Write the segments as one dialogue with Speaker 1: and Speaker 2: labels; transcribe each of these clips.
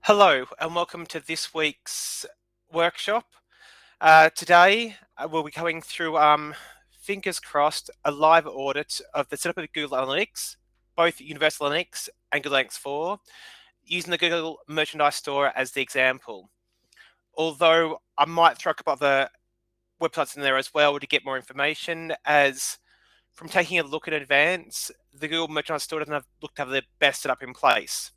Speaker 1: Hello and welcome to this week's workshop. Today we'll be going through, fingers crossed, a live audit of the setup of Google Analytics, both Universal Analytics and Google Analytics 4, using the Google Merchandise Store as the example. Although I might throw a couple of other websites in there as well to get more information, as from taking a look in advance, the Google Merchandise Store doesn't look to have the best setup in place.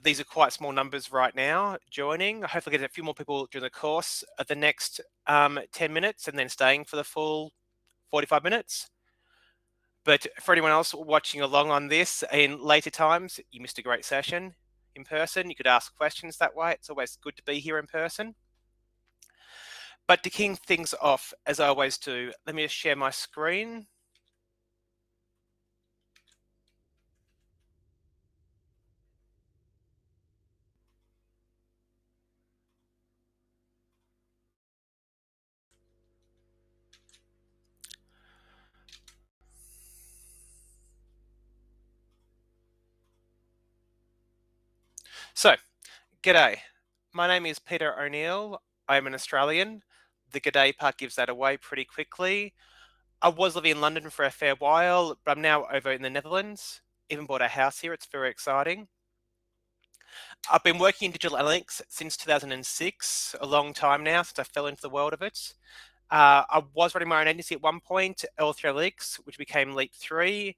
Speaker 1: These are quite small numbers right now joining. Hopefully get a few more people during the course of the next 10 minutes and then staying for the full 45 minutes. But for anyone else watching along on this in later times, you missed a great session in person. You could ask questions that way. It's always good to be here in person. But to kick things off, as I always do, let me just share my screen. So, g'day. My name is Peter O'Neill. I'm an Australian. The g'day part gives that away pretty quickly. I was living in London for a fair while, but I'm now over in the Netherlands. Even bought a house here. It's very exciting. I've been working in digital analytics since 2006, a long time now since I fell into the world of it. I was running my own agency at one point, L3 Analytics, which became Leap 3,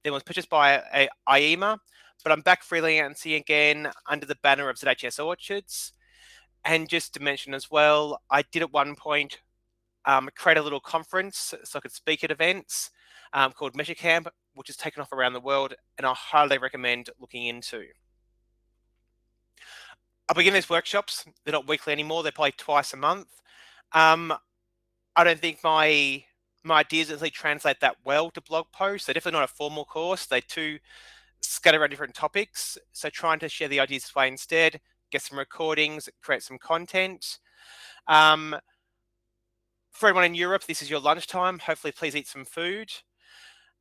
Speaker 1: then was purchased by IEMA, but I'm back freelancing again under the banner of ZHS Orchards. And just to mention as well, I did at one point create a little conference so I could speak at events called Measure Camp, which is taken off around the world, and I highly recommend looking into. I'll begin these workshops. They're not weekly anymore. They're probably twice a month. I don't think my ideas actually translate that well to blog posts. They're definitely not a formal course. They too scatter around different topics. So trying to share the ideas this way instead, get some recordings, create some content. For everyone in Europe, this is your lunchtime. Hopefully, please eat some food.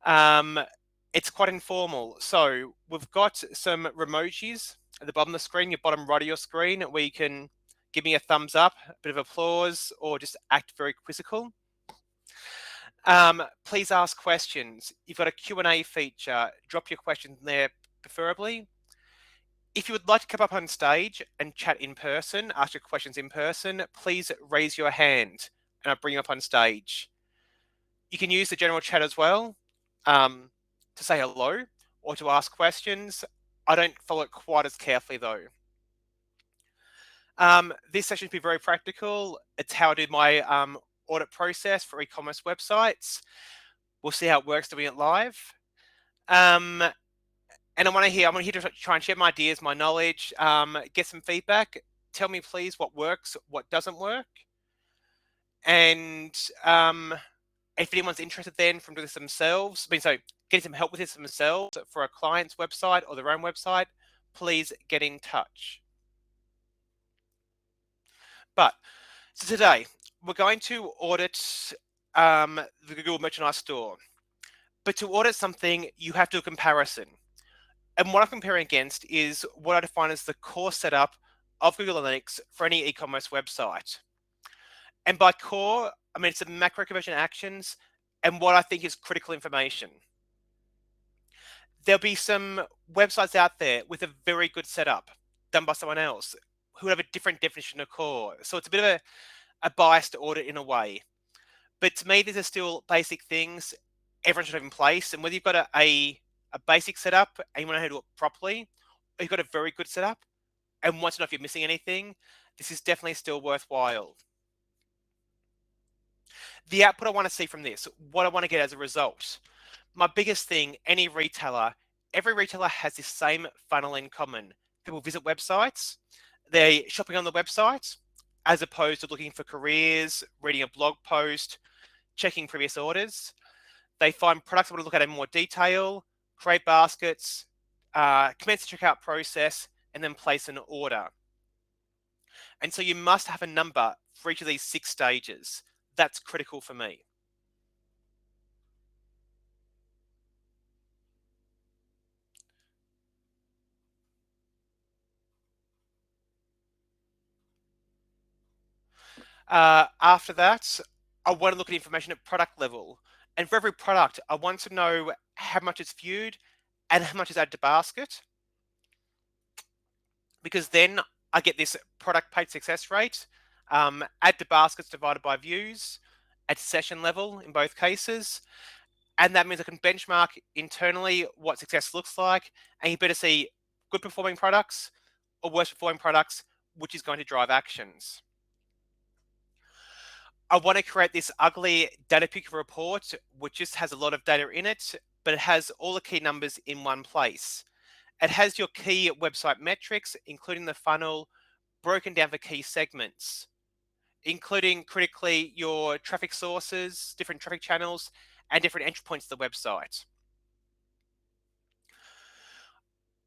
Speaker 1: It's quite informal. So we've got some emojis at the bottom of the screen, your bottom right of your screen, where you can give me a thumbs up, a bit of applause, or just act very quizzical. Please ask questions. You've got a Q&A feature. Drop your questions in there, preferably. If you would like to come up on stage and chat in person, ask your questions in person, please raise your hand and I'll bring you up on stage. You can use the general chat as well to say hello or to ask questions. I don't follow it quite as carefully though. This session will be very practical. It's how I do my audit process for e-commerce websites. We'll see how it works doing it live. And I'm here to try and share my ideas, my knowledge, get some feedback. Tell me please what works, what doesn't work. And if anyone's interested then from doing this themselves, getting some help with this themselves for a client's website or their own website, please get in touch. But so today we're going to audit the Google Merchandise Store. But to audit something, you have to do a comparison. And what I'm comparing against is what I define as the core setup of Google Analytics for any e-commerce website. And by core, I mean it's the macro conversion actions and what I think is critical information. There'll be some websites out there with a very good setup done by someone else who have a different definition of core. So it's a bit of a biased audit in a way. But to me, these are still basic things everyone should have in place. And whether you've got a basic setup and you want to know how to do it properly, or you've got a very good setup and want to know if you're missing anything, this is definitely still worthwhile. The output I want to see from this, what I want to get as a result. My biggest thing, every retailer has this same funnel in common. People visit websites, they're shopping on the website, as opposed to looking for careers, reading a blog post, checking previous orders. They find products they want to look at in more detail, create baskets, commence the checkout process, and then place an order. And so you must have a number for each of these 6 stages. That's critical for me. After that, I want to look at information at product level. And for every product, I want to know how much it's viewed and how much is added to basket, because then I get this product page success rate, add to baskets divided by views at session level in both cases. And that means I can benchmark internally what success looks like. And you better see good performing products or worse performing products, which is going to drive actions. I want to create this ugly data picker report, which just has a lot of data in it, but it has all the key numbers in one place. It has your key website metrics, including the funnel, broken down for key segments, including critically your traffic sources, different traffic channels, and different entry points to the website.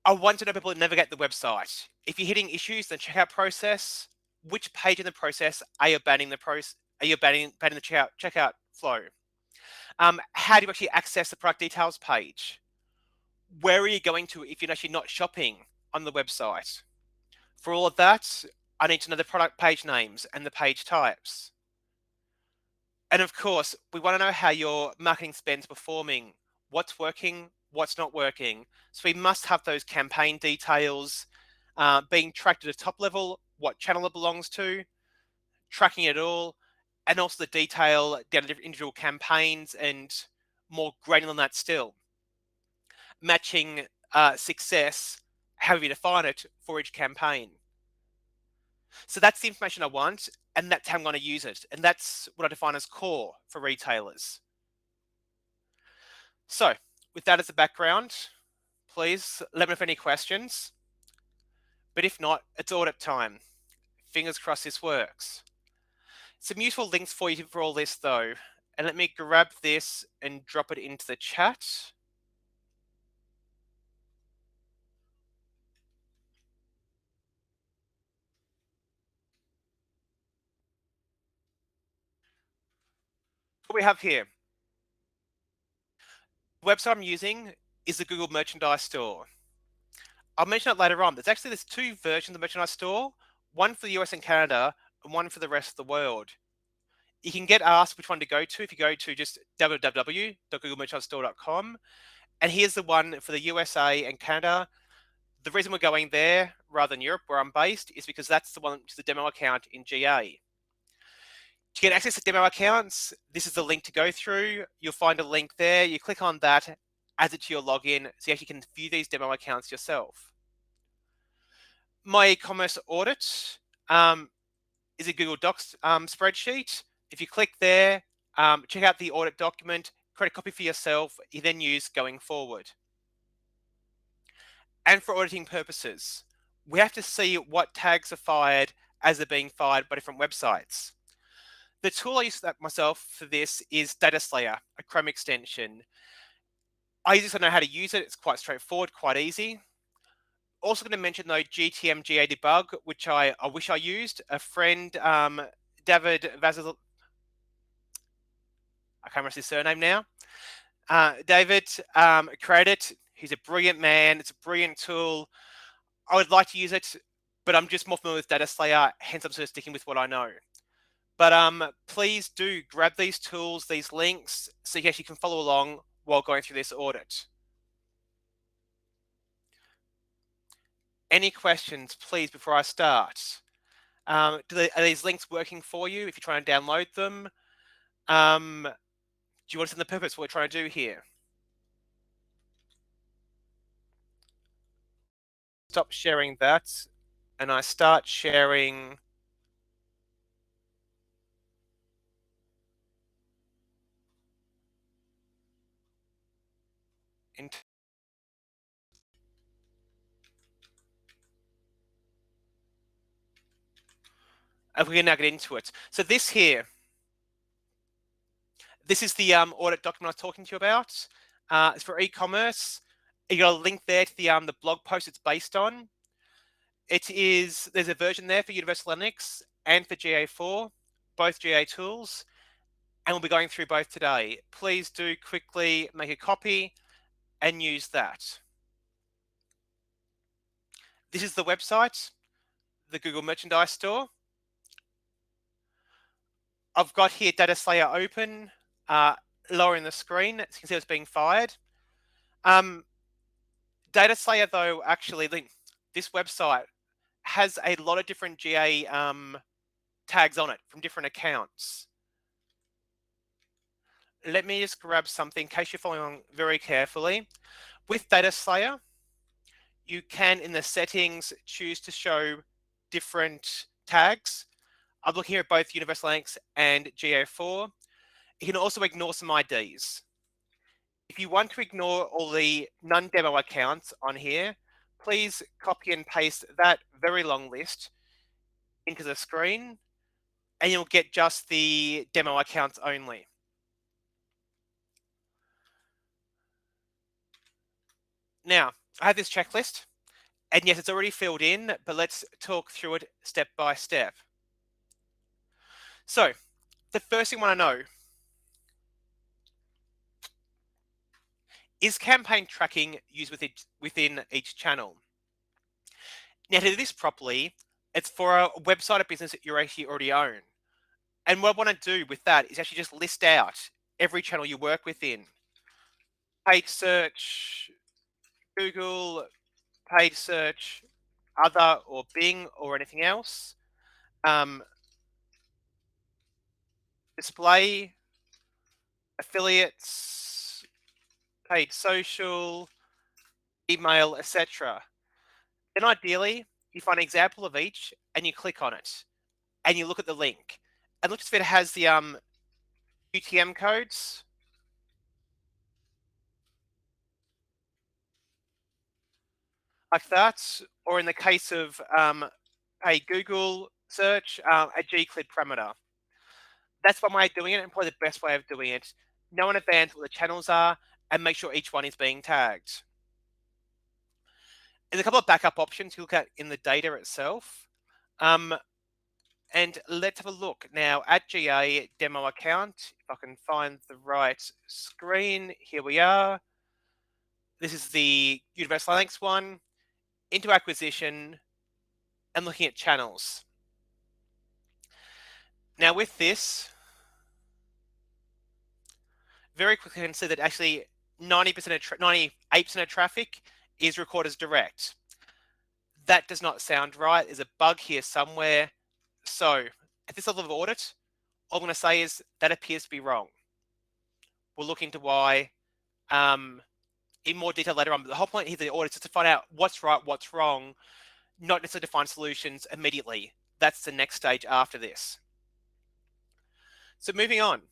Speaker 1: I want to know people that navigate the website. If you're hitting issues in the checkout process, which page in the process are you banning the process? Are you banning the checkout flow? How do you actually access the product details page? Where are you going to if you're actually not shopping on the website? For all of that, I need to know the product page names and the page types. And of course, we want to know how your marketing spend's performing, what's working, what's not working. So we must have those campaign details being tracked at a top level, what channel it belongs to, tracking it all, and also the detail down to different individual campaigns and more granular than that still. Matching success, however you define it, for each campaign. So that's the information I want, and that's how I'm going to use it. And that's what I define as core for retailers. So, with that as a background, please let me know if any questions. But if not, it's audit time. Fingers crossed this works. Some useful links for you for all this though. And let me grab this and drop it into the chat. What we have here, the website I'm using is the Google Merchandise Store. I'll mention it later on. There's two versions of the Merchandise Store, one for the US and Canada and one for the rest of the world. You can get asked which one to go to if you go to just www.googlemerchandisestore.com. And here's the one for the USA and Canada. The reason we're going there rather than Europe, where I'm based, is because that's the one which is the demo account in GA. To get access to demo accounts, this is the link to go through. You'll find a link there. You click on that, add it to your login, so you actually can view these demo accounts yourself. My e-commerce audit is a Google Docs spreadsheet. If you click there, check out the audit document, create a copy for yourself, you then use going forward. And for auditing purposes, we have to see what tags are fired as they're being fired by different websites. The tool I use myself for this is Data Slayer, a Chrome extension. I just don't know how to use it. It's quite straightforward, quite easy. Also going to mention though GTM GA debug, which I wish I used. A friend, David Vazil, I can't remember his surname now. David created it. He's a brilliant man. It's a brilliant tool. I would like to use it, but I'm just more familiar with Data Slayer, hence I'm sort of sticking with what I know. But please do grab these tools, these links, so you actually can follow along while going through this audit. Any questions, please, before I start? Are these links working for you if you're trying to download them? Do you understand the purpose of what we're trying to do here? Stop sharing that, and I start sharing into and we can now get into it. So this here, this is the audit document I was talking to you about. It's for e-commerce. You got a link there to the blog post it's based on. There's a version there for Universal Analytics and for GA4, both GA tools, and we'll be going through both today. Please do quickly make a copy and use that. This is the website, the Google Merchandise Store. I've got here Data Slayer open, lower in the screen. As you can see, it's being fired. Data Slayer, though, actually, this website has a lot of different GA tags on it from different accounts. Let me just grab something in case you're following along very carefully. With Data Slayer, you can, in the settings, choose to show different tags. I'm looking here at both Universal Analytics and GA4. You can also ignore some IDs. If you want to ignore all the non-demo accounts on here, please copy and paste that very long list into the screen, and you'll get just the demo accounts only. Now, I have this checklist, and yes, it's already filled in, but let's talk through it step by step. So, the first thing I want to know is campaign tracking used within each channel. Now, to do this properly, it's for a website or business that you actually already own. And what I want to do with that is actually just list out every channel you work within. Paid search, Google, paid search, other or Bing or anything else. Display, affiliates, paid social, email, etc. Then ideally, you find an example of each and you click on it and you look at the link and look if it has the UTM codes. Like that, or in the case of a Google search, a G-CLID parameter. That's one way of doing it, and probably the best way of doing it. Know in advance what the channels are, and make sure each one is being tagged. There's a couple of backup options you look at in the data itself. And let's have a look now at GA demo account. If I can find the right screen, here we are. This is the Universal Analytics one. Into acquisition and looking at channels. Now with this, very quickly I can see that actually 98% of traffic is recorded as direct. That does not sound right. There's a bug here somewhere. So at this level of audit, all I'm going to say is that appears to be wrong. We'll look into why in more detail later on. But the whole point here of the audit is to find out what's right, what's wrong, not necessarily to find solutions immediately. That's the next stage after this. So moving on,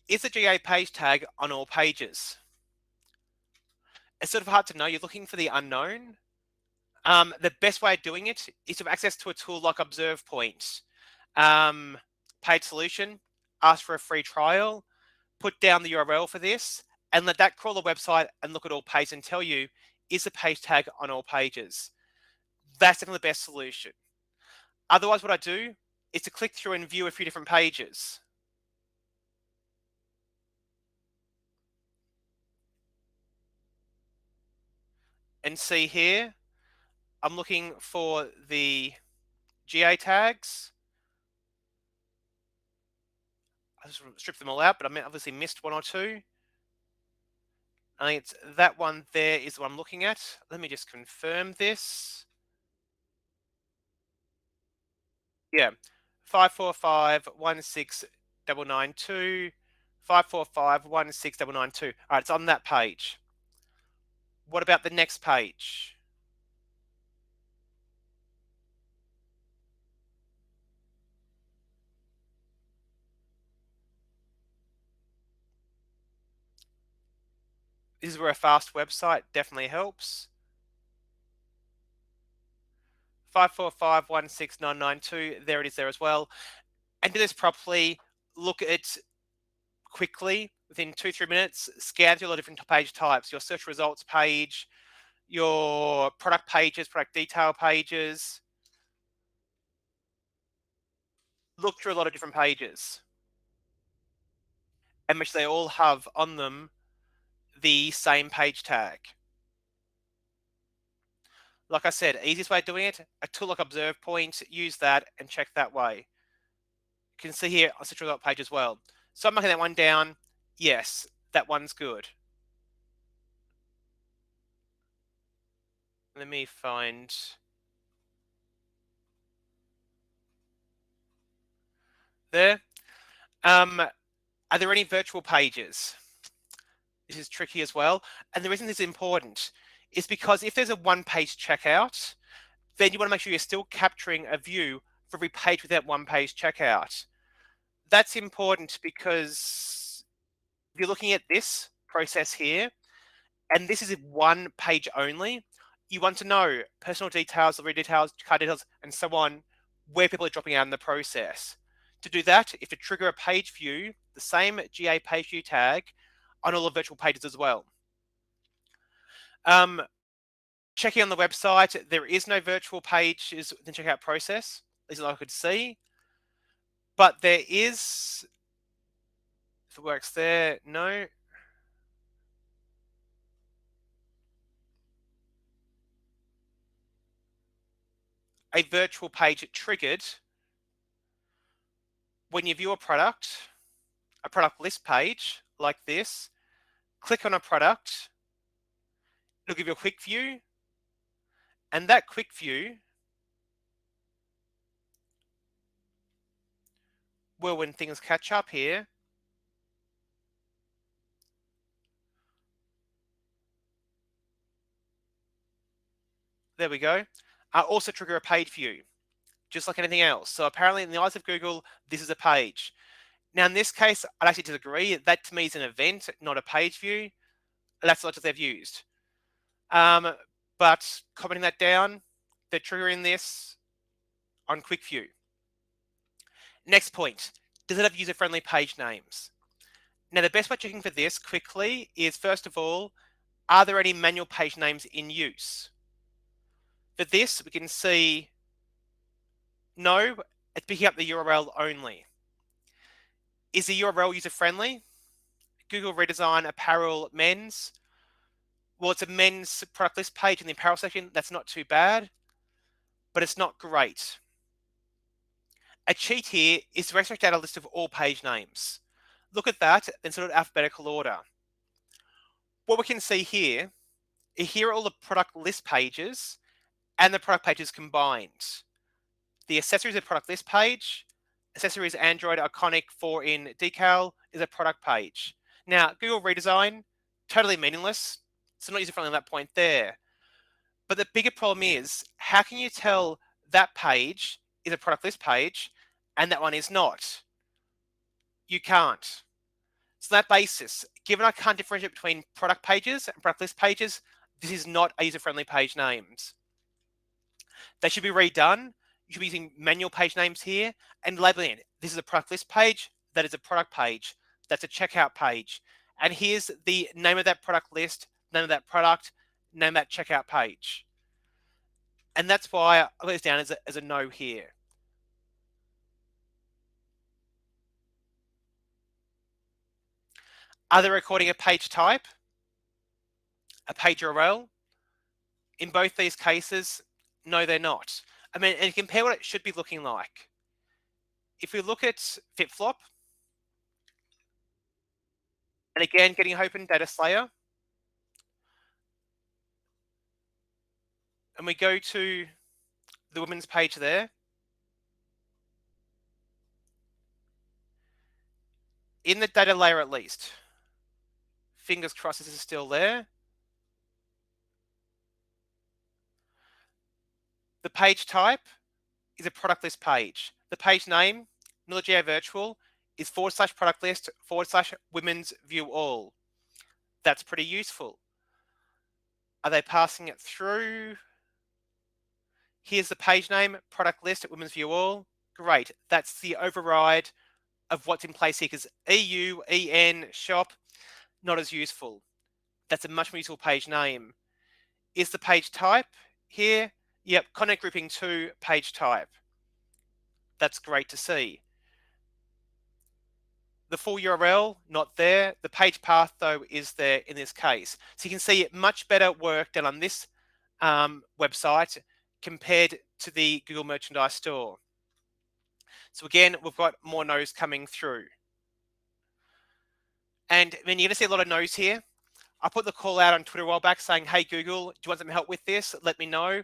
Speaker 1: is the GA page tag on all pages? It's sort of hard to know. You're looking for the unknown. The best way of doing it is to have access to a tool like Observe Point. Paid solution, ask for a free trial, put down the URL for this, and let that crawl the website and look at all pages and tell you, is the page tag on all pages? That's definitely the best solution. Otherwise, what I do is to click through and view a few different pages. And see here, I'm looking for the GA tags. I just stripped them all out, but I obviously missed one or two. I think it's that one there is what I'm looking at. Let me just confirm this. Yeah, 545169992, 545169992. All right, it's on that page. What about the next page? This is where a fast website definitely helps. 545169992. There it is there as well. And do this properly. Look at quickly within 2-3 minutes. Scan through a lot of different page types. Your search results page, your product pages, product detail pages. Look through a lot of different pages, and which they all have on them the same page tag. Like I said, easiest way of doing it, a tool like Observe Point, use that and check that way. You can see here on the result page as well. So I'm marking that one down. Yes, that one's good. Let me find. There. Are there any virtual pages? This is tricky as well. And the reason this is important is because if there's a one-page checkout, then you want to make sure you're still capturing a view for every page with that one-page checkout. That's important because if you're looking at this process here, and this is one page only, you want to know personal details, delivery details, card details, and so on, where people are dropping out in the process. To do that, if you trigger a page view, the same GA page view tag on all the virtual pages as well. Checking on the website, there is no virtual pages in the checkout process, at least I could see. But there is, if it works there, no. A virtual page triggered when you view a product list page like this, click on a product, it'll give you a quick view, and that quick view will, when things catch up here, there we go, also trigger a page view, just like anything else. So apparently in the eyes of Google, this is a page. Now in this case, I'd actually disagree. That to me is an event, not a page view. That's the logic they've used. But commenting that down, they're triggering this on quick view. Next point, does it have user-friendly page names? Now, the best way of checking for this quickly is, first of all, are there any manual page names in use? For this, we can see no, it's picking up the URL only. Is the URL user-friendly? Google redesign apparel men's. Well, it's a men's product list page in the apparel section. That's not too bad, but it's not great. A cheat here is to extract out a list of all page names. Look at that, then sort of alphabetical order. What we can see here are all the product list pages and the product pages combined. The accessories of product list page, accessories Android iconic 4 in decal is a product page. Now, Google redesign, totally meaningless. So not user-friendly on that point there. But the bigger problem is, how can you tell that page is a product list page and that one is not? You can't. So on that basis, given I can't differentiate between product pages and product list pages, this is not a user-friendly page names. They should be redone. You should be using manual page names here and labeling it. This is a product list page. That is a product page. That's a checkout page. And here's the name of that product list, name of that product, name of that checkout page. And that's why I put this down as a no here. Are they recording a page type? A page URL? In both these cases, no, they're not. I mean, and compare what it should be looking like. If we look at FitFlop, and again, getting open Data Slayer, and we go to the women's page there, in the data layer at least, fingers crossed this is still there, the page type is a product list page. The page name, GA Virtual, is / product list / women's view all. That's pretty useful. Are they passing it through? Here's the page name, product list at women's view all. Great. That's the override of what's in place here, because EU, EN, shop, not as useful. That's a much more useful page name. Is the page type here? Yep, content grouping 2, page type. That's great to see. The full URL, not there. The page path, though, is there in this case. So you can see much better work done on this website compared to the Google Merchandise Store. So again, we've got more no's coming through. And then you're going to see a lot of no's here. I put the call out on Twitter a while back saying, hey, Google, do you want some help with this? Let me know.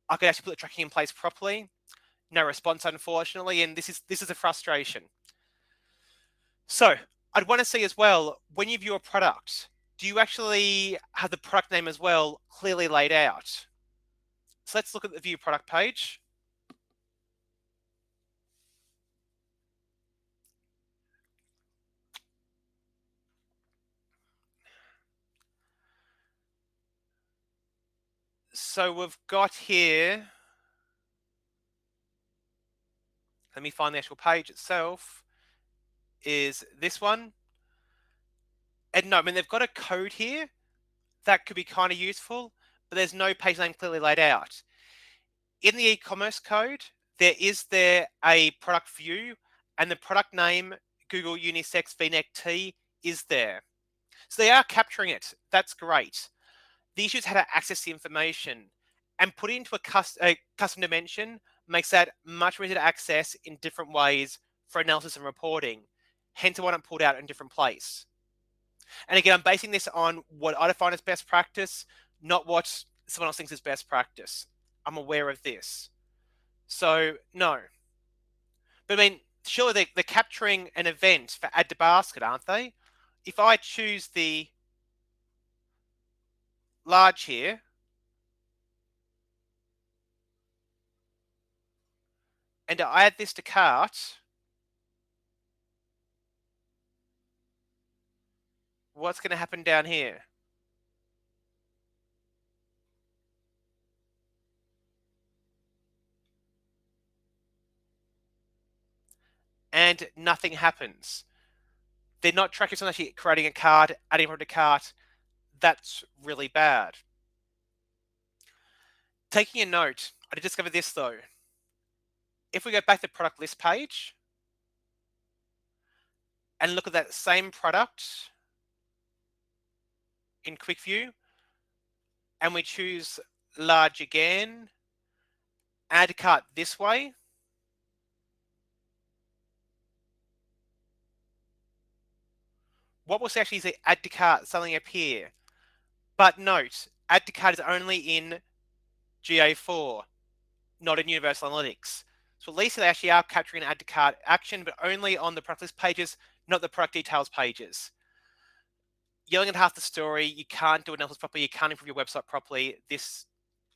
Speaker 1: I could actually put the tracking in place properly. No response, unfortunately, and this is a frustration. So I'd want to see as well, when you view a product, do you actually have the product name as well clearly laid out? So let's look at the view product page. So we've got here, let me find the actual page itself, is this one. And no, I mean, they've got a code here that could be kind of useful, but there's no page name clearly laid out. In the e-commerce code, there a product view, and the product name Google Unisex V-neck T is there. So they are capturing it. That's great. The issue is how to access the information, and put it into a custom dimension makes that much easier to access in different ways for analysis and reporting. Hence, I want it pulled out in a different place. And again, I'm basing this on what I define as best practice, not what someone else thinks is best practice. I'm aware of this. So, no. But I mean, surely they're capturing an event for add to basket, aren't they? If I choose the large here, and I add this to cart, what's going to happen down here? And nothing happens. They're not tracking someone actually creating a card, adding it to cart. That's really bad. Taking a note, I did discover this though. If we go back to the product list page and look at that same product in quick view, and we choose large again, add cart this way, what we'll see actually is the add to cart suddenly appear. But note, add to cart is only in GA4, not in Universal Analytics. So at least they actually are capturing an add to cart action, but only on the product list pages, not the product details pages. Yelling at half the story, you can't do analysis properly, you can't improve your website properly. This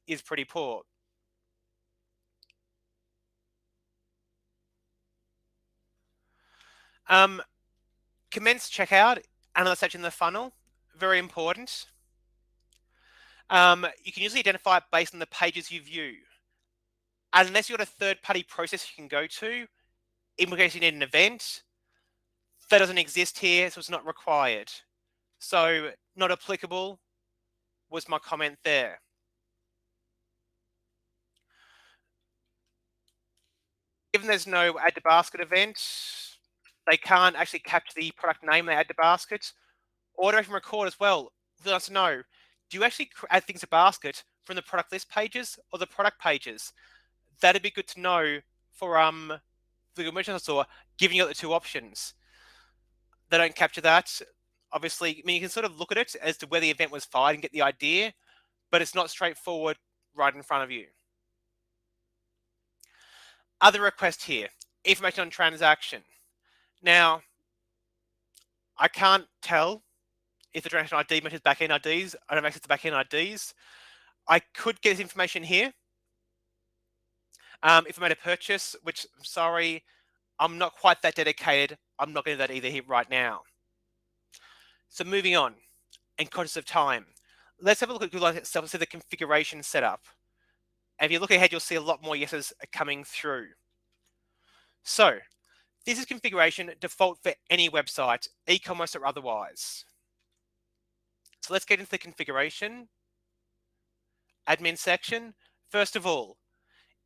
Speaker 1: is pretty poor. Commence checkout, another section in the funnel, very important. You can usually identify it based on the pages you view. Unless you've got a third-party process you can go to, in case you need an event, that doesn't exist here, so it's not required. So not applicable was my comment there. Given there's no add to basket event, they can't actually capture the product name they add to basket. Order from record as well. Let us know. Do you actually add things to basket from the product list pages or the product pages? That'd be good to know for the merchant store, giving you the two options. They don't capture that. Obviously, I mean, you can sort of look at it as to where the event was fired and get the idea, but it's not straightforward right in front of you. Other request here, information on transaction. Now, I can't tell if the transaction ID matches backend IDs. I don't have access to backend IDs. I could get this information here. If I made a purchase, which I'm sorry, I'm not quite that dedicated. I'm not going to do that either here right now. So moving on, and conscious of time, let's have a look at Google itself and see the configuration setup. And if you look ahead, you'll see a lot more yeses coming through. So this is configuration default for any website, e-commerce or otherwise. So let's get into the configuration, admin section. First of all,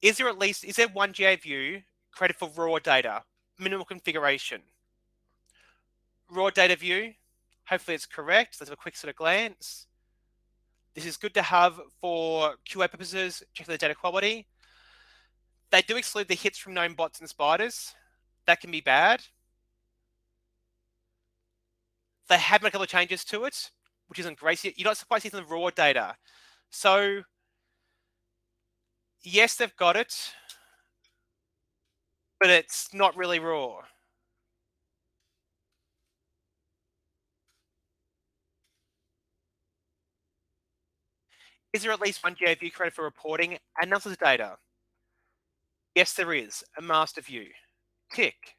Speaker 1: is there one GA view created for raw data, minimal configuration? Raw data view, hopefully it's correct. Let's have a quick sort of glance. This is good to have for QA purposes, check the data quality. They do exclude the hits from known bots and spiders. That can be bad. They have made a couple of changes to it, which isn't great. You're not quite seeing the raw data. So yes, they've got it, but it's not really raw. Is there at least one GA view created for reporting and analysis data? Yes, there is. A master view. Tick.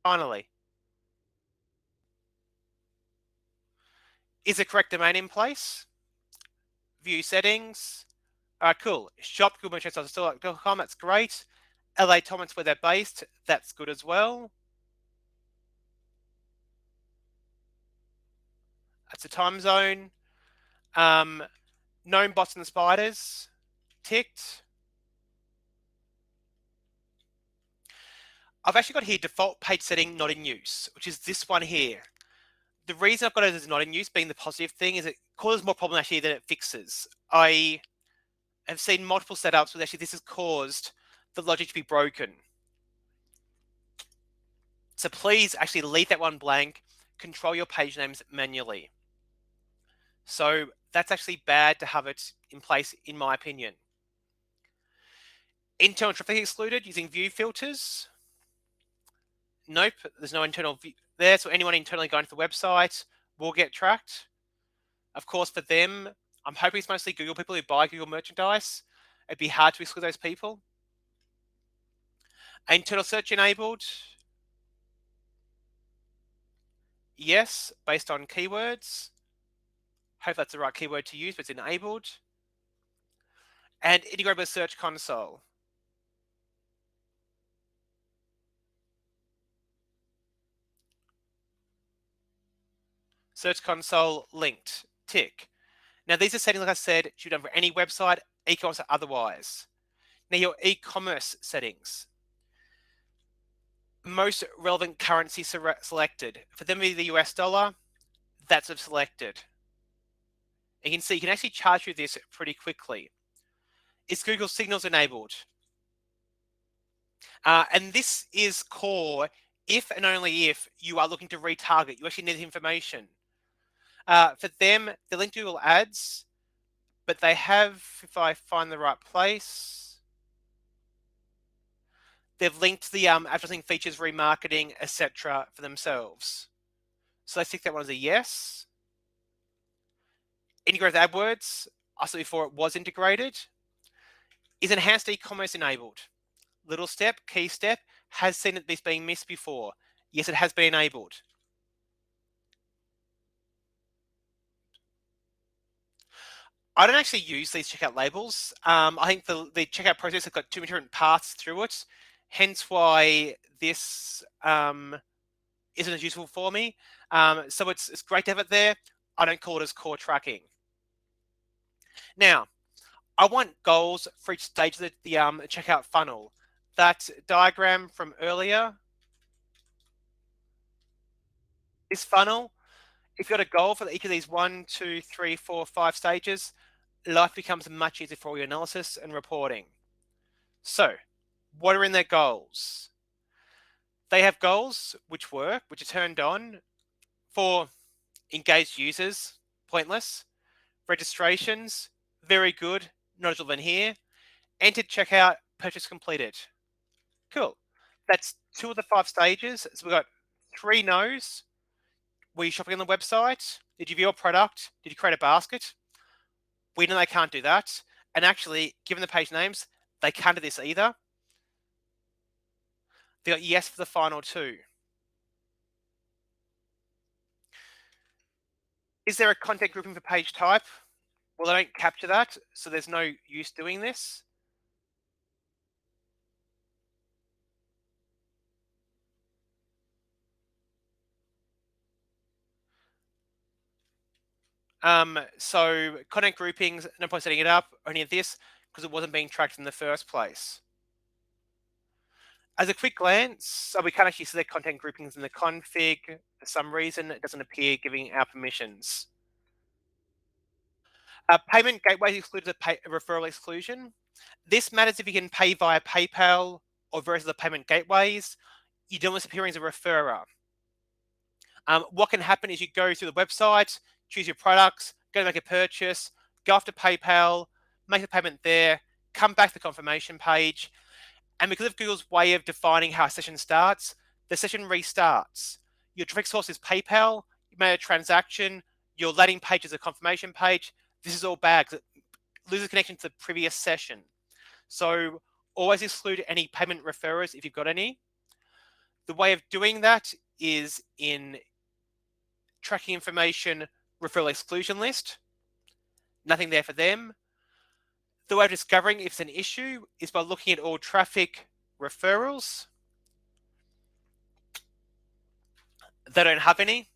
Speaker 1: Finally. Is the correct domain in place? View settings. Cool. Shop google.com, that's great. LA Thomas, where they're based, that's good as well. That's a time zone. Known bots and spiders, ticked. I've actually got here default page setting not in use, which is this one here. The reason I've got it as not in use being the positive thing is it causes more problem actually than it fixes. I have seen multiple setups where actually this has caused the logic to be broken. So please actually leave that one blank, control your page names manually. So that's actually bad to have it in place, in my opinion. Internal traffic excluded using view filters. Nope, there's no internal view there, so anyone internally going to the website will get tracked. Of course, for them, I'm hoping it's mostly Google people who buy Google merchandise. It'd be hard to exclude those people. Internal search enabled. Yes, based on keywords. Hope that's the right keyword to use, but it's enabled. And integrate with Search Console. Search Console linked. Tick. Now, these are settings, like I said, should be done for any website, e-commerce or otherwise. Now, your e-commerce settings. Most relevant currency selected. For them to be the US dollar, that's selected. You can see you can actually charge through this pretty quickly. Is Google Signals enabled? And this is core if and only if you are looking to retarget. You actually need information. For them, they link to Google Ads, but they have, if I find the right place, they've linked the advertising features, remarketing, etc. for themselves. So let's tick that one as a yes. Integrate with AdWords. I said before it was integrated. Is enhanced e-commerce enabled? Little step, key step, has seen this being missed before. Yes, it has been enabled. I don't actually use these checkout labels. I think the checkout process has got two different paths through it, hence why this isn't as useful for me. So it's great to have it there. I don't call it as core tracking. Now, I want goals for each stage of the checkout funnel. That diagram from earlier, this funnel, if you've got a goal for each of these 1, 2, 3, 4, 5 stages, life becomes much easier for your analysis and reporting. So, what are in their goals? They have goals which work, which are turned on for engaged users, pointless. Registrations, very good, not relevant here. Entered checkout, purchase completed. Cool. That's 2 of the 5 stages. So we've got 3 no's. Were you shopping on the website? Did you view a product? Did you create a basket? We know they can't do that. And actually, given the page names, they can't do this either. They got yes for the final 2. Is there a content grouping for page type? Well, they don't capture that, so there's no use doing this. So content groupings, no point setting it up, only of this, because it wasn't being tracked in the first place. As a quick glance, so we can't actually select content groupings in the config. For some reason, it doesn't appear giving our permissions. Payment gateways excluded a referral exclusion. This matters if you can pay via PayPal or various other payment gateways. you don't want to appearing as a referrer. What can happen is you go through the website, choose your products, go to make a purchase, go off to PayPal, make the payment there, come back to the confirmation page, and because of Google's way of defining how a session starts, the session restarts. Your traffic source is PayPal, you made a transaction, your landing page is a confirmation page. This is all bad because it loses connection to the previous session. So always exclude any payment referrers if you've got any. The way of doing that is in tracking information referral exclusion list. Nothing there for them. The way of discovering if it's an issue is by looking at all traffic referrals. They don't have any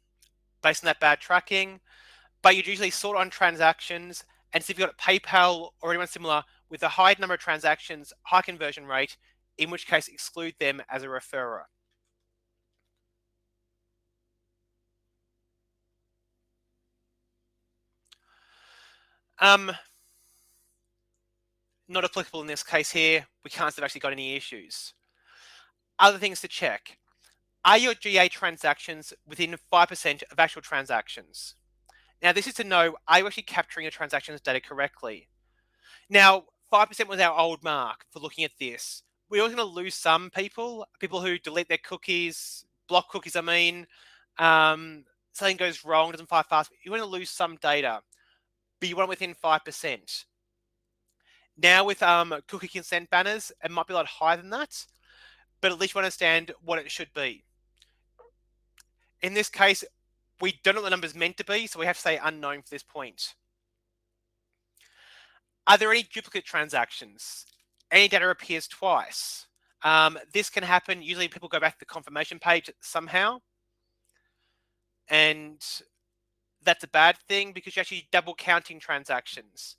Speaker 1: based on that bad tracking, but you'd usually sort on transactions, and see if you've got PayPal or anyone similar with a high number of transactions, high conversion rate, in which case exclude them as a referrer. Not applicable in this case here. We can't say they've actually got any issues. Other things to check. Are your GA transactions within 5% of actual transactions? Now, this is to know, are you actually capturing your transactions data correctly? Now, 5% was our old mark for looking at this. We're always going to lose some people who delete their cookies, block cookies, something goes wrong, doesn't fire fast. You want to lose some data, but you want it within 5%. Now with cookie consent banners, it might be a lot higher than that, but at least you understand what it should be. In this case, we don't know what the number's meant to be, so we have to say unknown for this point. Are there any duplicate transactions? Any data appears twice? This can happen. Usually people go back to the confirmation page somehow, and that's a bad thing because you're actually double counting transactions.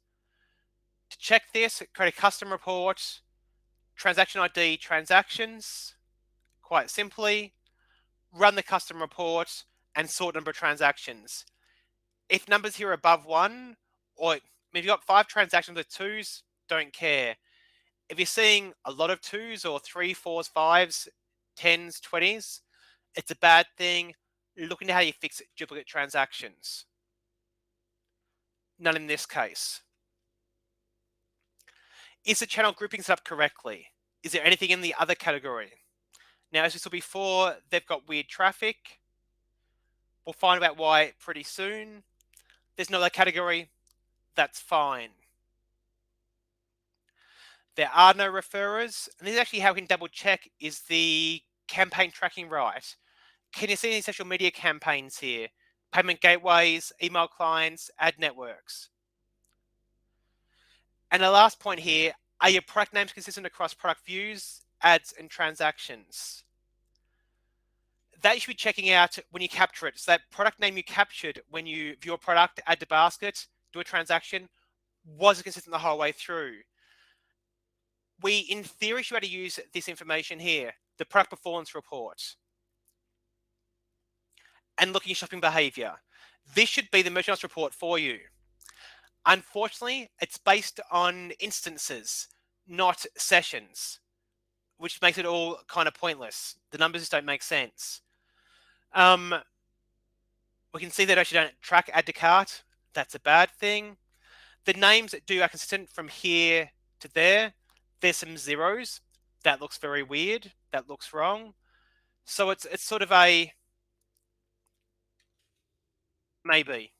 Speaker 1: To check this, create a custom report, transaction ID transactions, quite simply, run the custom report and sort number of transactions. If numbers here are above 1, or if you've got 5 transactions with 2s, don't care. If you're seeing a lot of 2s or 3, 4s, 5s, 10s, 20s, it's a bad thing. Look into how you fix duplicate transactions. None in this case. Is the channel grouping set up correctly? Is there anything in the other category? Now, as we saw before, they've got weird traffic. We'll find out why pretty soon. There's no other category. That's fine. There are no referrers. And this is actually how we can double check, is the campaign tracking right? Can you see any social media campaigns here? Payment gateways, email clients, ad networks. And the last point here, are your product names consistent across product views, ads, and transactions? That you should be checking out when you capture it. So that product name you captured when you view a product, add to basket, do a transaction, was it consistent the whole way through? We, in theory, should be able to use this information here, the product performance report, and looking at shopping behavior. This should be the merchandise report for you. Unfortunately, it's based on instances, not sessions, which makes it all kind of pointless. The numbers just don't make sense. We can see that I actually don't track add to cart. That's a bad thing. The names that are consistent from here to there. There's some zeros. That looks very weird. That looks wrong. So it's sort of a maybe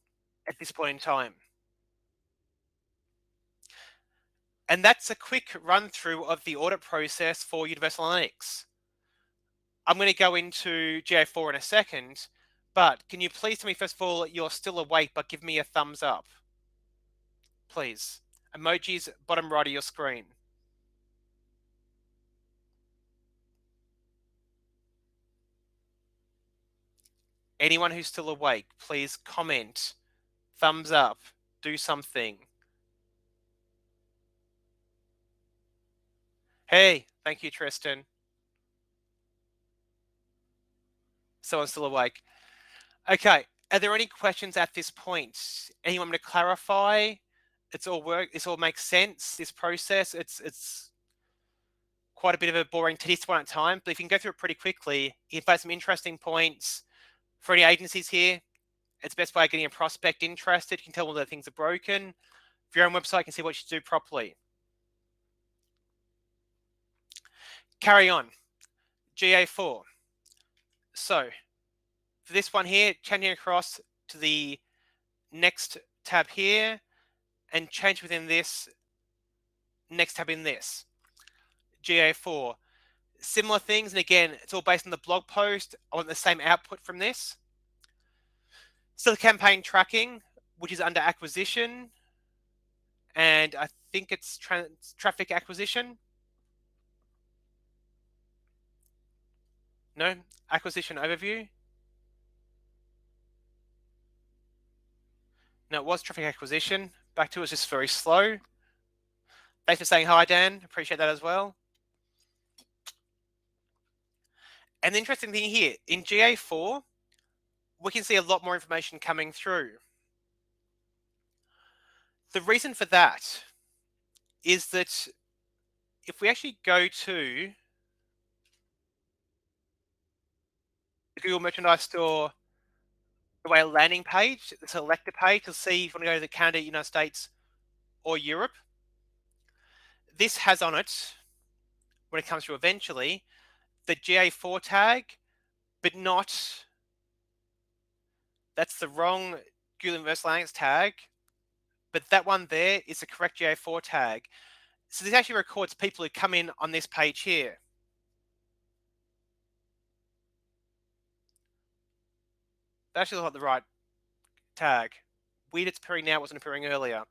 Speaker 1: at this point in time. And that's a quick run through of the audit process for Universal Analytics. I'm going to go into GA4 in a second, but can you please tell me first of all you're still awake, but give me a thumbs up, please. Emojis bottom right of your screen. Anyone who's still awake, please comment, thumbs up, do something. Hey, thank you, Tristan. Someone's still awake. Okay, are there any questions at this point? Anyone want to clarify? It's all work. This all makes sense. This process, it's quite a bit of a boring tedious one at times, but if you can go through it pretty quickly, you can find some interesting points for any agencies here. It's the best way of getting a prospect interested. You can tell whether things are broken. For your own website, you can see what you should do properly. Carry on. GA4. So for this one here, changing across to the next tab here and change within this next tab in this. GA4. Similar things, and again, it's all based on the blog post. I want the same output from this. Still campaign tracking, which is under acquisition, and I think it's traffic acquisition. No, acquisition overview. No, it was traffic acquisition. Back to it was just very slow. Thanks for saying hi, Dan. Appreciate that as well. And the interesting thing here, in GA4, we can see a lot more information coming through. The reason for that is that if we actually go to the Google Merchandise Store, the way landing page, the selector page, to see if you want to go to the Canada, United States, or Europe, this has on it, when it comes to eventually, the GA4 tag, but not, that's the wrong Google Universal Analytics tag, but that one there is the correct GA4 tag. So this actually records people who come in on this page here. That actually looks like the right tag. Weird it's appearing now, wasn't appearing earlier.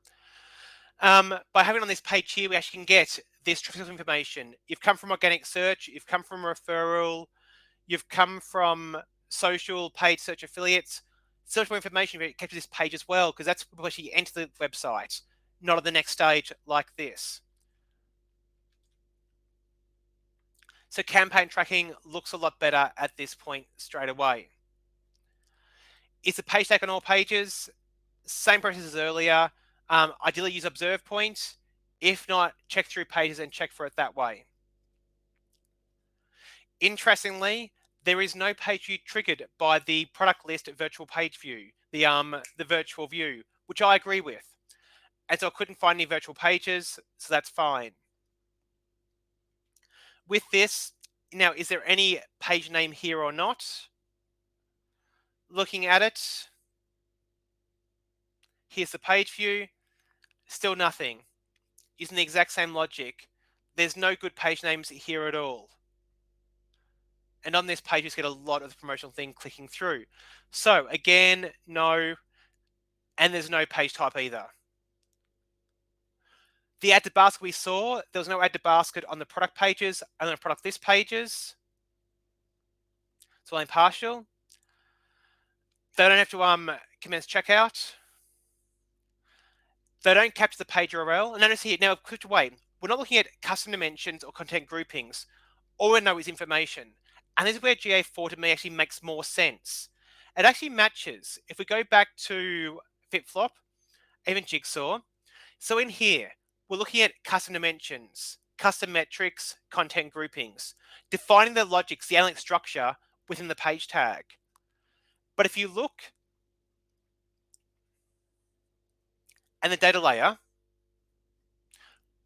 Speaker 1: By having on this page here, we actually can get this traffic information. You've come from organic search, you've come from referral, you've come from social, paid search affiliates. Search more information, you capture this page as well, because that's where you enter the website, not at the next stage like this. So campaign tracking looks a lot better at this point straight away. Is the page tag on all pages? Same process as earlier. Ideally use observe point. If not, check through pages and check for it that way. Interestingly, there is no page view triggered by the product list virtual page view, the virtual view, which I agree with. And so I couldn't find any virtual pages, so that's fine. With this, now, is there any page name here or not? Looking at it, here's the page view, still nothing. Using the exact same logic, there's no good page names here at all. And on this page, you just get a lot of the promotional thing clicking through. So again, no, and there's no page type either. The add to basket we saw, there was no add to basket on the product pages and on the product list pages. It's only partial. They don't have to commence checkout. They don't capture the page URL. And notice here, now I've clicked away. We're not looking at custom dimensions or content groupings. All we know is information. And this is where GA4 to me actually makes more sense. It actually matches. If we go back to FitFlop, even Jigsaw, so in here, we're looking at custom dimensions, custom metrics, content groupings, defining the logics, the analytic structure within the page tag. But if you look at the data layer,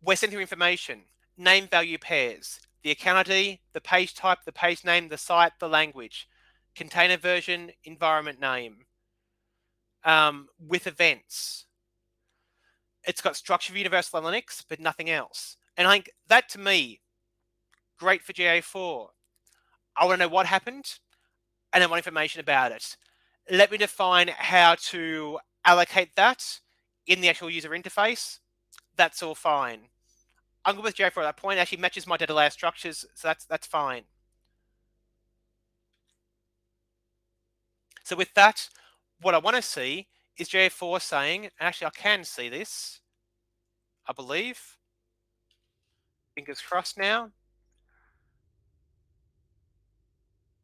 Speaker 1: we're sending information, name value pairs, the account ID, the page type, the page name, the site, the language, container version, environment name, with events. It's got structure of Universal Analytics, but nothing else. And I think that, to me, great for GA4. I want to know what happened, and I want information about it. Let me define how to allocate that in the actual user interface. That's all fine. I'm good with GA4 at that point. It actually matches my data layer structures, so that's fine. So with that, what I want to see is GA4 saying, and actually I can see this, I believe. Fingers crossed now.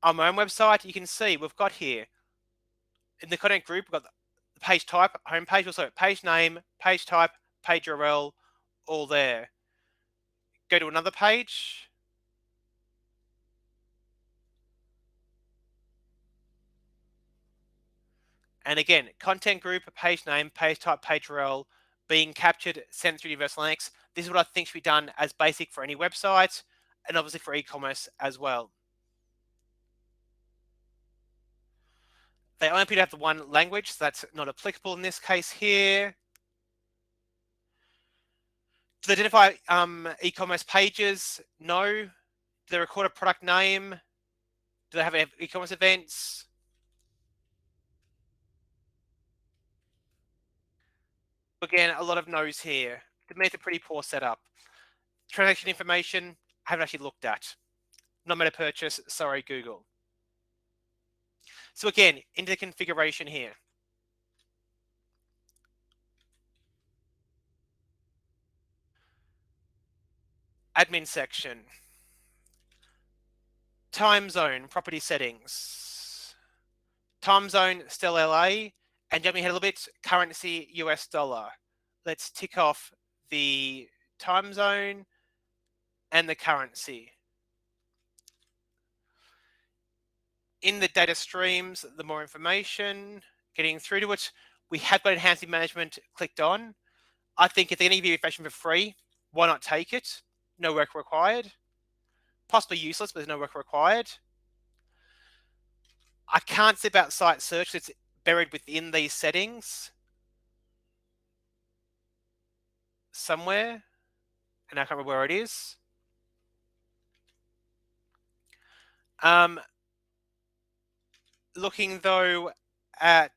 Speaker 1: On my own website, you can see we've got here, in the content group, we've got the page type, homepage, also page name, page type, page URL, all there. Go to another page. And again, content group, page name, page type, page URL being captured, sent through Universal Analytics. This is what I think should be done as basic for any website, and obviously for e-commerce as well. They only appear to have the one language, so that's not applicable in this case here. Do they identify e-commerce pages? No. Do they record a product name? Do they have e-commerce events? Again, a lot of no's here. To me, it's a pretty poor setup. Transaction information, I haven't actually looked at. Not made a purchase, sorry, Google. So again, into the configuration here. Admin section. Time zone, property settings. Time zone, still LA. And jumping ahead a little bit, currency, US dollar. Let's tick off the time zone and the currency. In the data streams, the more information, getting through to it. We have got enhancing management clicked on. I think if they're going to give you information for free, why not take it? No work required. Possibly useless, but there's no work required. I can't see about site search. It's buried within these settings somewhere, and I can't remember where it is. Looking though at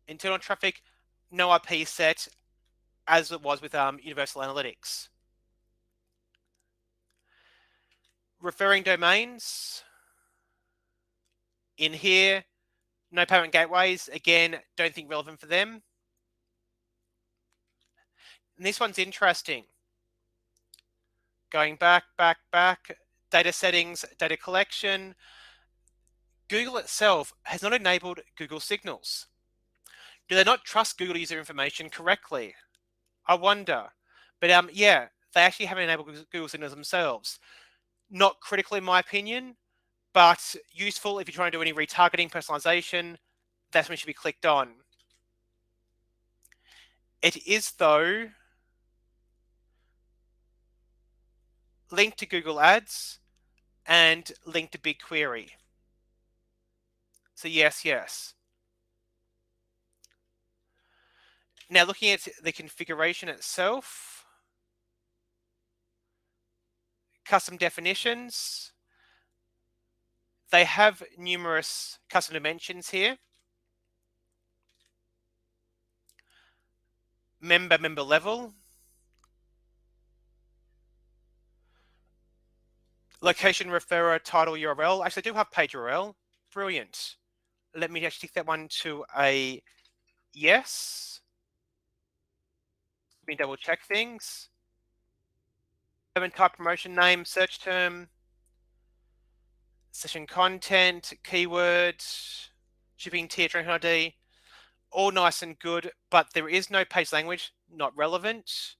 Speaker 1: internal traffic, no IP set as it was with Universal Analytics. Referring domains in here, no payment gateways. Again, don't think relevant for them. And this one's interesting. Going back, data settings, data collection. Google itself has not enabled Google Signals. Do they not trust Google to use their information correctly? I wonder. But yeah, they actually haven't enabled Google Signals themselves. Not critical in my opinion, but useful if you're trying to do any retargeting, personalization. That's when it should be clicked on. It is, though, linked to Google Ads and linked to BigQuery. So yes. Now looking at the configuration itself, custom definitions, they have numerous custom dimensions here. Member level. Location referrer, title URL. Actually, I do have page URL. Brilliant. Let me actually tick that one to a yes. Let me double check things. Type, promotion name, search term, session content, keyword, shipping tier, tracking ID, all nice and good, but there is no page language, not relevant.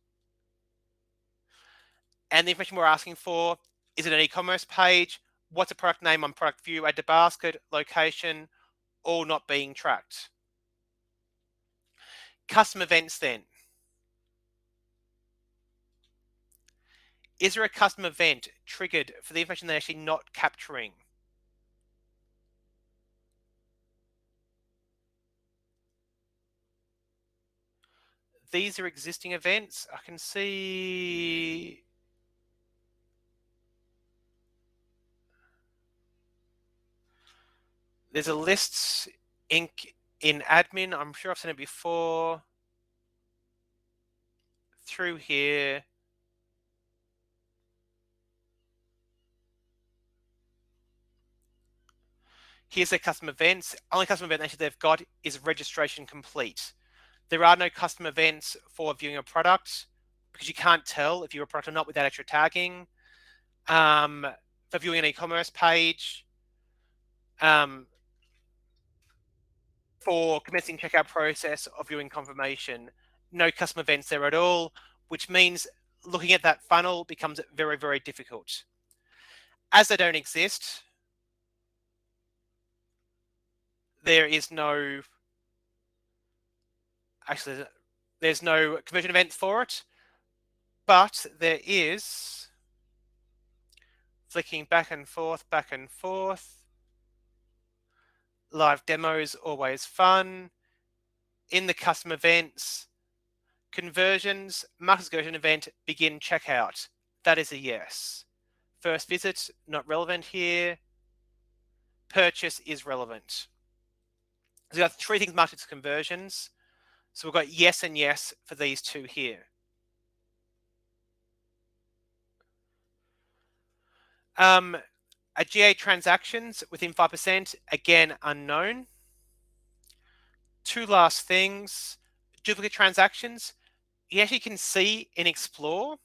Speaker 1: And the information we're asking for, is it an e-commerce page? What's a product name on product view, add to basket, location, all not being tracked. Custom events then. Is there a custom event triggered for the information they're actually not capturing? These are existing events. I can see there's a lists in admin. I'm sure I've seen it before. Through here. Here's their custom events. Only custom event actually they've got is registration complete. There are no custom events for viewing a product because you can't tell if you're a product or not without extra tagging. For viewing an e-commerce page, for commencing checkout process of viewing confirmation, no custom events there at all, which means looking at that funnel becomes very, very difficult. As they don't exist, there is no, actually, there's no conversion event for it, but there is flicking back and forth, live demos, always fun. In the custom events, conversions, market conversion event, begin checkout. That is a yes. First visit, not relevant here. Purchase is relevant. So we've got three things marked as conversions. So we've got yes and yes for these two here. A GA transactions within 5%, again, unknown. Two last things. Duplicate transactions, you actually can see in Explore.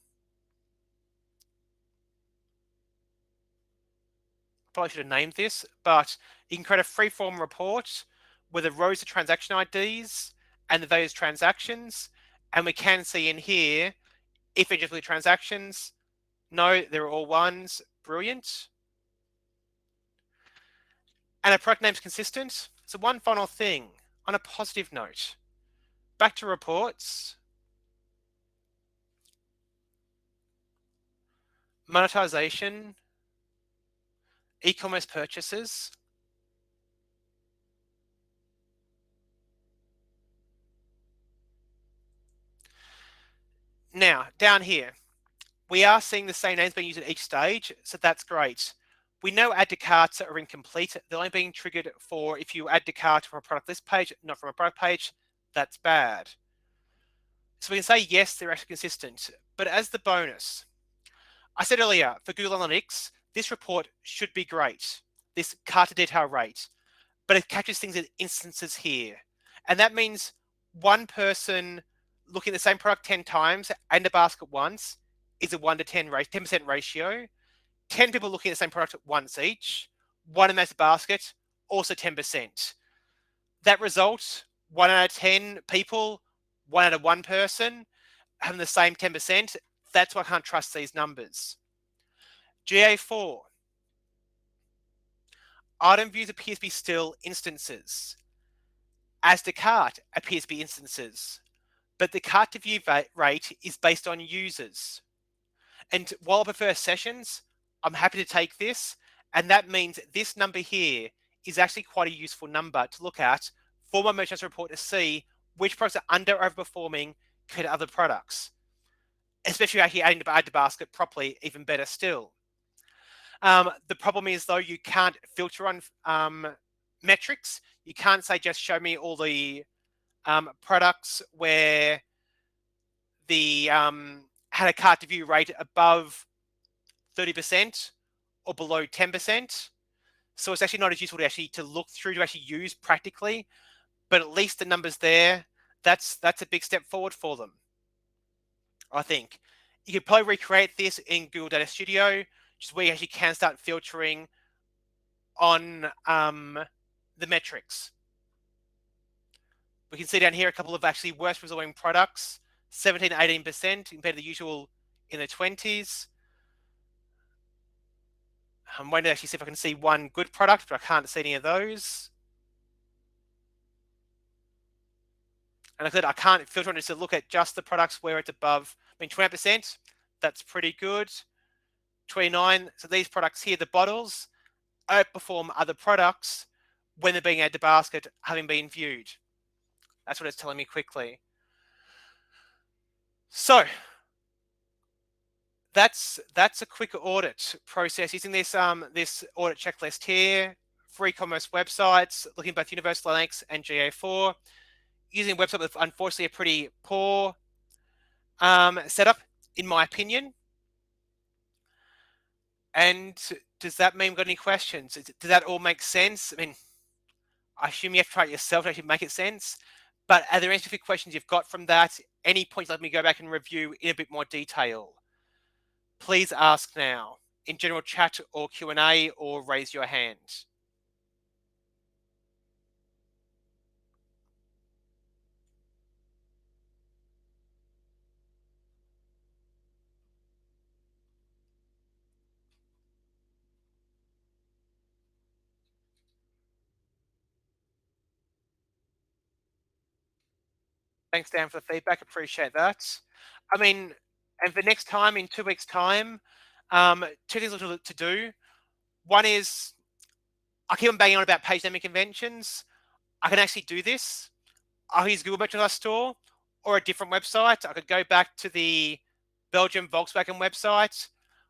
Speaker 1: Probably should have named this, but you can create a free-form report with the rows of transaction IDs and the various transactions, and we can see in here if they're duplicate transactions. No, they're all ones. Brilliant. And our product name's consistent. So one final thing, on a positive note, back to reports. Monetization, e-commerce purchases. Now, down here, we are seeing the same names being used at each stage, so that's great. We know add to carts are incomplete. They're only being triggered for if you add to cart from a product list page, not from a product page. That's bad. So we can say, yes, they're actually consistent. But as the bonus, I said earlier, for Google Analytics, this report should be great, this cart to detail rate, but it catches things in instances here. And that means one person looking at the same product 10 times and a basket once is a 1 to 10% ratio. 10 people looking at the same product once each, one in that basket, also 10%. That result, 1 out of 10 people, 1 out of 1 person having the same 10%, that's why I can't trust these numbers. GA4, item views appears to be still instances. As to cart appears to be instances, but the cart to view rate is based on users. And while I prefer sessions, I'm happy to take this. And that means this number here is actually quite a useful number to look at for my merchandise report to see which products are under or overperforming compared to other products. Especially actually adding to add to basket properly, even better still. The problem is though, you can't filter on metrics. You can't say just show me all the products where the had a cart to view rate above 30% or below 10%. So it's actually not as useful to look through to actually use practically, but at least the numbers there, that's a big step forward for them, I think. You could probably recreate this in Google Data Studio, which is where you actually can start filtering on the metrics. We can see down here a couple of actually worst performing products, 17 to 18% compared to the usual in the 20s. I'm waiting to actually see if I can see one good product, but I can't see any of those. And like I said, I can't filter on it to look at just the products where it's above. I mean, 20%, that's pretty good. 29, so these products here, the bottles, outperform other products when they're being added to basket, having been viewed. That's what it's telling me quickly. So that's a quick audit process using this this audit checklist here for e-commerce websites, looking at both Universal Analytics and GA4, using a website with unfortunately a pretty poor setup, in my opinion. And does that mean we've got any questions? Does that all make sense? I mean, I assume you have to try it yourself to actually make it sense. But are there any specific questions you've got from that? Any points let me go back and review in a bit more detail? Please ask now in general chat or Q&A or raise your hand. Thanks, Dan, for the feedback. Appreciate that. I mean, and for next time, in 2 weeks' time, two things to do. One is I keep on banging on about page naming conventions. I can actually do this. I'll use Google Merchandise Store or a different website. I could go back to the Belgium Volkswagen website,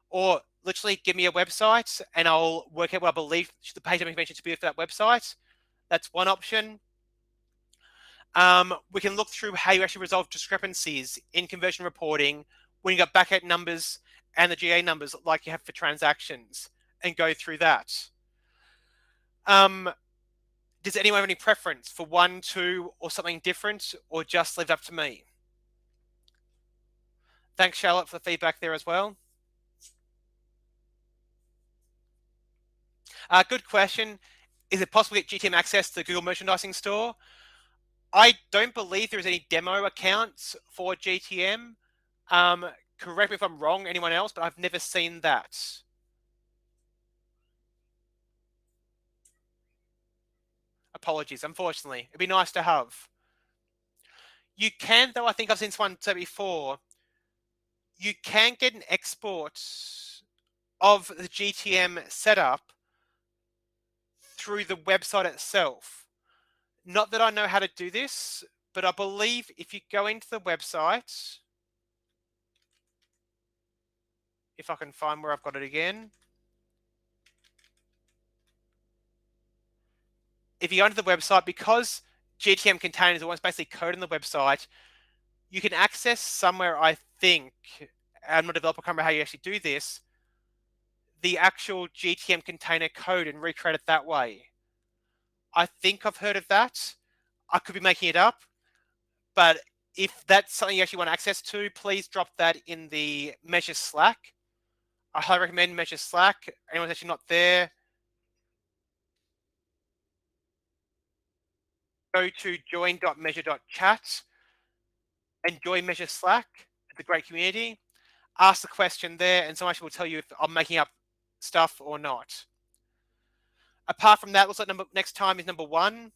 Speaker 1: or literally give me a website and I'll work out what I believe the page naming convention to be for that website. That's one option. We can look through how you actually resolve discrepancies in conversion reporting when you got backout numbers and the GA numbers like you have for transactions, and go through that. Does anyone have any preference for 1, 2, or something different, or just leave it up to me? Thanks, Charlotte, for the feedback there as well. Good question. Is it possible to get GTM access to the Google Merchandising Store? I don't believe there's any demo accounts for GTM. Correct me if I'm wrong, anyone else, but I've never seen that. Apologies, unfortunately. It'd be nice to have. You can, though, I think I've seen someone say before, you can get an export of the GTM setup through the website itself. Not that I know how to do this, but I believe if you go into the website, if I can find where I've got it again. If you go into the website, because GTM containers are almost basically code on the website, you can access somewhere, I think, I'm not a developer, I can't remember how you actually do this, the actual GTM container code and recreate it that way. I think I've heard of that. I could be making it up, but if that's something you actually want access to, please drop that in the Measure Slack. I highly recommend Measure Slack. Anyone's actually not there, go to join.measure.chat and join Measure Slack. It's a great community. Ask the question there, and someone actually will tell you if I'm making up stuff or not. Apart from that, looks like next time is number 1.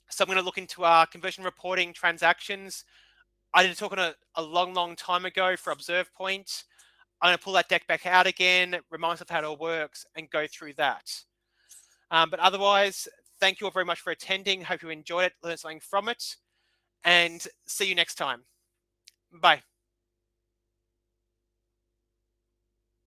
Speaker 1: So I'm going to look into our conversion reporting transactions. I did talk on a long time ago for Observe Point. I'm going to pull that deck back out again, remind myself how it all works, and go through that. But otherwise, thank you all very much for attending. Hope you enjoyed it, learned something from it, and see you next time. Bye.